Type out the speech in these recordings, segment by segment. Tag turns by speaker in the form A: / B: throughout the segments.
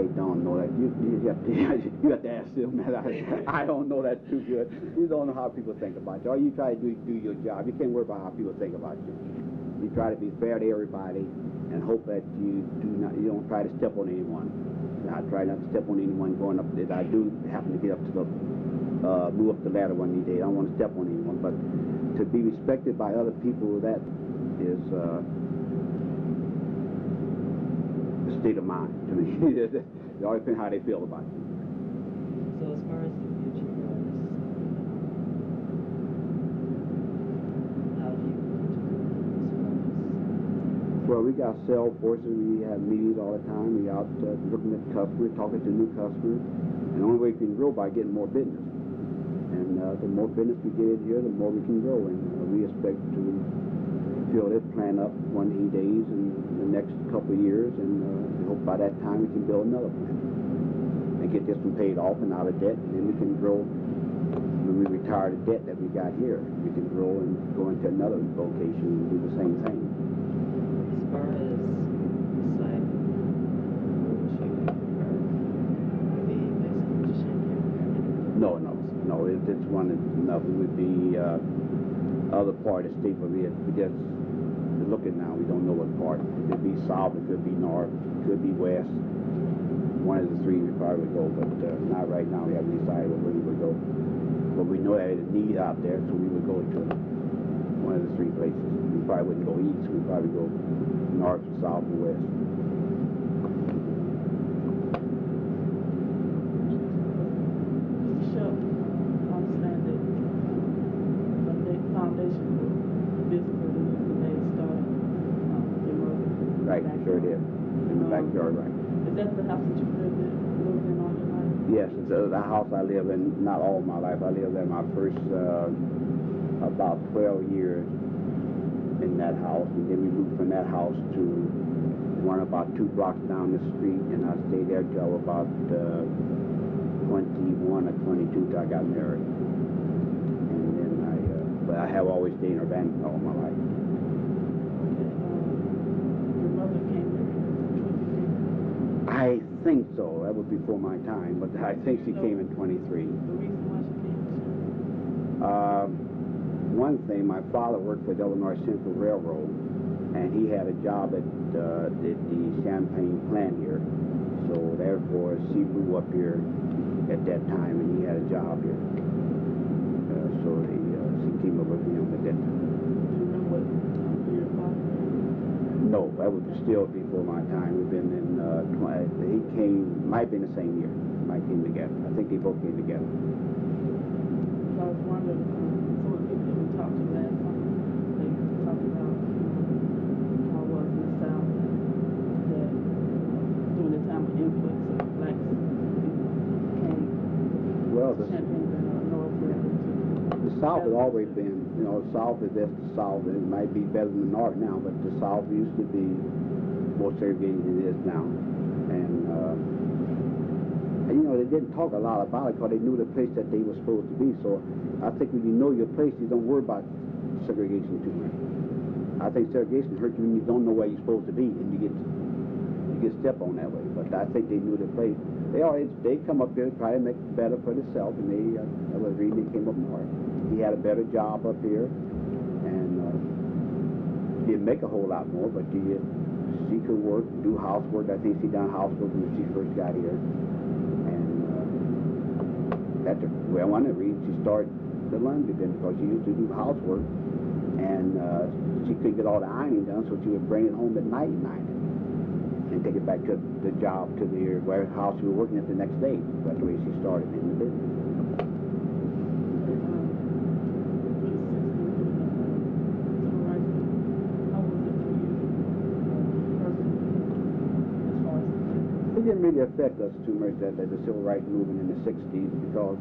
A: I don't know that. You have to ask them that. I don't know that too good. You don't know how people think about you. All you try to do your job. You can't worry about how people think about you. You try to be fair to everybody and hope that you don't try to step on anyone. I try not to step on anyone going up. If I do happen to get up to the move up the ladder one day, I don't want to step on anyone. But to be respected by other people, that is a state of mind to me. It all depends how they feel about you.
B: So as far as the future goes, how do you
A: well, we got sales forces. We have meetings all the time. We out looking at customers, talking to new customers. And the only way we can grow by getting more business. And the more business we get in here, the more we can grow. And we expect to fill this plant up 180 days in the next couple of years. And we hope by that time we can build another plant and get this one paid off and out of debt. And then we can grow. When we retire the debt that we got here, we can grow and go into another location and do the same thing.
B: As far as the site,
A: No, it's one enough. It would be other part of the state, but we just looking now. We don't know what part. It could be south, it could be north, it could be west. One of the three we probably would go, but not right now. We haven't decided where we would go. But we know that there's a need out there, so we would go to one of the three places. We probably wouldn't go east. We'd probably go north, south, and west. Right, sure did. In the backyard, right.
C: Is that the house that you lived in all your life?
A: Yes, it's the house I live in, not all my life. I lived there my first about 12 years in that house. And then we moved from that house to one about 2 blocks down the street, and I stayed there till about 21 or 22 till I got married. And then but I have always stayed in Urbana all my life. I think so. That was before my time, but I think she came in 23.
C: The reason why she came?
A: One thing, my father worked for the Illinois Central Railroad, and he had a job at the Champaign plant here. So therefore, she moved up here at that time, and he had a job here. So she came over with him at that time.
C: Do you know what your father did?
A: No, that was still before my time. We've been in, he came, might have been the same year. Might came together. I think they both came together.
C: So I was wondering, some of the people that we talked to last time, they talked about how it was in the South, that during the time of influx of blacks came to Champaign-Urbana, North Carolina.
A: The South has always been, you know, the South is just the South. It might be better than the North now, but the South used to be more segregated than it is now. And you know, they didn't talk a lot about it because they knew the place that they were supposed to be. So I think when you know your place, you don't worry about segregation too much. I think segregation hurts you when you don't know where you're supposed to be and you get stepped on that way. But I think they knew the place. They come up here to try to make it better for themselves, and that was the reason they came up north. He had a better job up here, and didn't make a whole lot more, but she could work, do housework. I think she done housework when she first got here. And one of the reasons she started the laundry business, because she used to do housework, and she couldn't get all the ironing done, so she would bring it home at night and iron it, and take it back to the job, to the warehouse she was working at the next day. That's the way she started in the business. It didn't really affect us too much, the civil rights movement in the 60s, because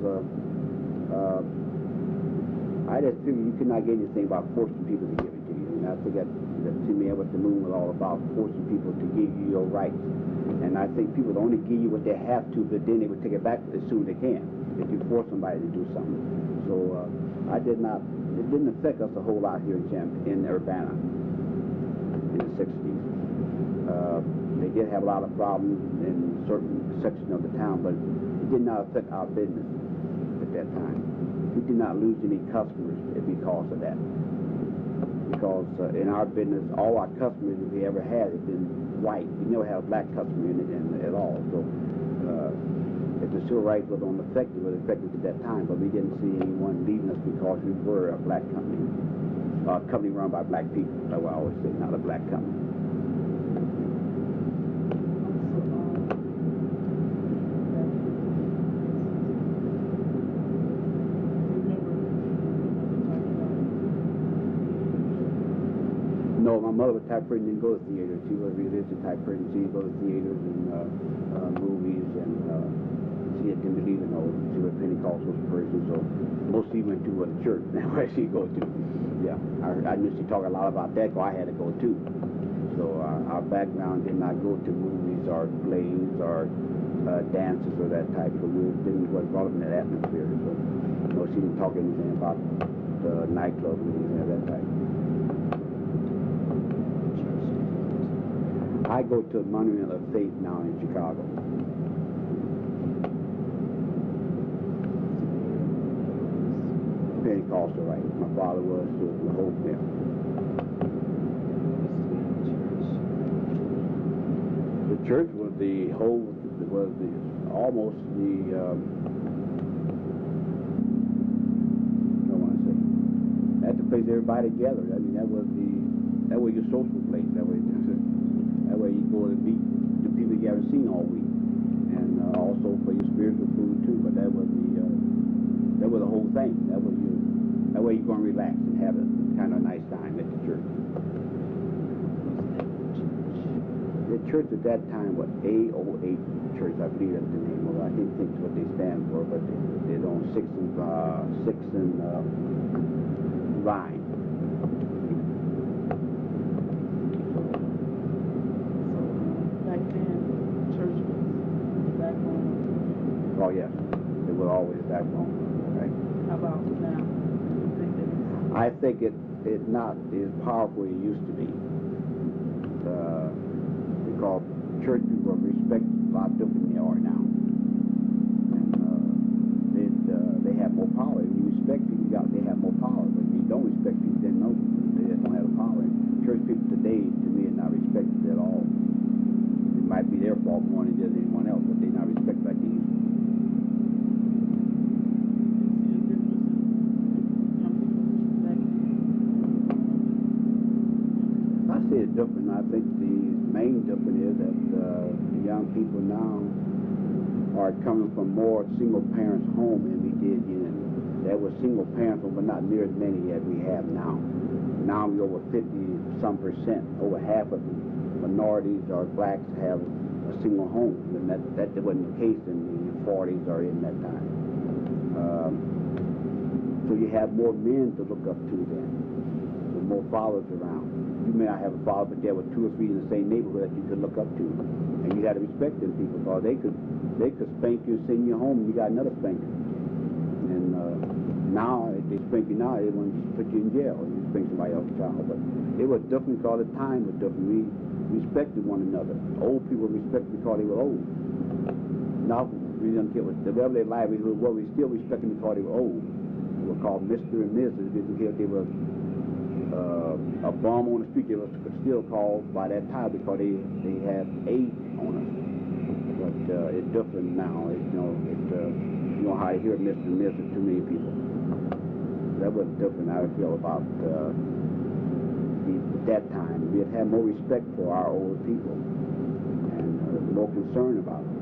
A: I just figured you could not get anything by forcing people to give it to you. And I think that to me what the movement was all about, forcing people to give you your rights. And I think people only give you what they have to, but then they would take it back as soon as they can, if you force somebody to do something. So it didn't affect us a whole lot here in Urbana in the 60s. They did have a lot of problems in certain section of the town, but it did not affect our business at that time. We did not lose any customers because of that. Because in our business, all our customers that we ever had have been white. We never had a black customer in it at all. So if the civil rights was unaffected, it was affected at that time, but we didn't see anyone leaving us because we were a black company. A company run by black people, that's what I always say, not a black company. No, my mother was the type of person didn't go to theaters. She was a religious type person. She would go to theaters and movies, and she didn't believe in those. She was a Pentecostal person, so most she went to was church. That's where she'd go to. Yeah, I knew she talked a lot about that, so I had to go too. So our background did not go to movies or plays or dances or that type. So we wasn't brought up in that atmosphere. So no, she didn't talk anything about the nightclubs or anything of that type. I go to a Monument of Faith now in Chicago. Pentecostal, right? My father was the whole family. The church was the whole, almost the, I don't want to say, that's the place everybody gathered. I mean, that was your social place. That way you go to meet the people you haven't seen all week, and also for your spiritual food too. But that was the whole thing. That way you're going to relax and have a kind of nice time at the church. The church at that time was AOA Church, I believe that's the name of it. I can't think what they stand for, but they're on 6th and Vine. Oh yes, it was always that long, right?
C: How about now?
A: I think it not as powerful as it used to be. Because church people are respected a lot different than they are now. And they have more power. If you respect people, they have more power. But if you don't respect people, then no, they just don't have the power. And church people today, to me, are not respected at all. It might be their fault more than it is anyone else, but they're not respected like they used to. It's different. I think the main difference is that the young people now are coming from more single parents home than we did then. There were single parents home, but not near as many as we have now. Now we're over 50% over half of the minorities or blacks have a single home, and that wasn't the case in the 40s or in that time. So you have more men to look up to then. There's more fathers around. You may not have a father, but there were 2 or 3 in the same neighborhood that you could look up to, and you had to respect them people, because they could spank you, send you home, and you got another spanking. And now, if they spank you now, they want to put you in jail, and you spank somebody else's child. But it was different because the time was different. We respected one another. Old people respected because they were old. Now we don't care what the everyday livelihood was. We still respect them because they were old. They were called Mr. and Mrs. We didn't care if they were a bum on the street. They were still called by that title because they had age on us. But it's different now. You know how to hear Mr. and Mrs. too many people. That was different. I feel about that time. We had had more respect for our older people and more concern about them.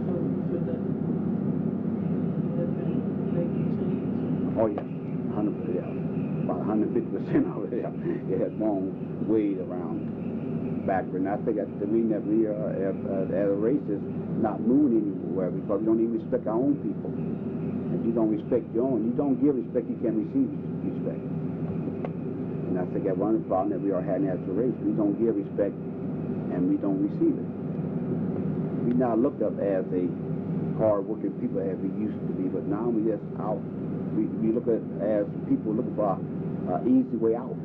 C: So you feel that there's been major change?
A: Oh yes, 100%. Yeah. About 150% of it. Yeah. It has gone way around backward. And I think that's the reason that we are, as a race, is not moving anywhere, because we don't even respect our own people. If you don't respect your own, you don't give respect, you can't receive respect. And I think that's one of the problems that we are having as a race. We don't give respect and we don't receive it. We're not looked up as a hard-working people as we used to be, but now we just out. We look at as people looking for an easy way out.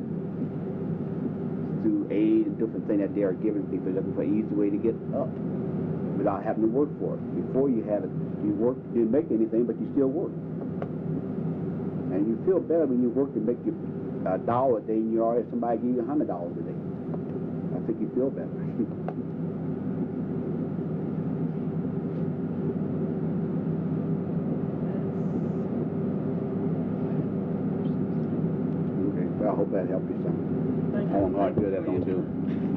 A: through aid and different things that they are giving people, looking for an easy way to get up without having to work for it. Before you had it, you worked, you didn't make anything, but you still worked. And you feel better when you work to make you $1 a day and you are if somebody give you $100 a day. I think you feel better. Okay, well, I hope that helped you some.
C: Thank
A: I don't know how
C: you.
A: good that's going to do.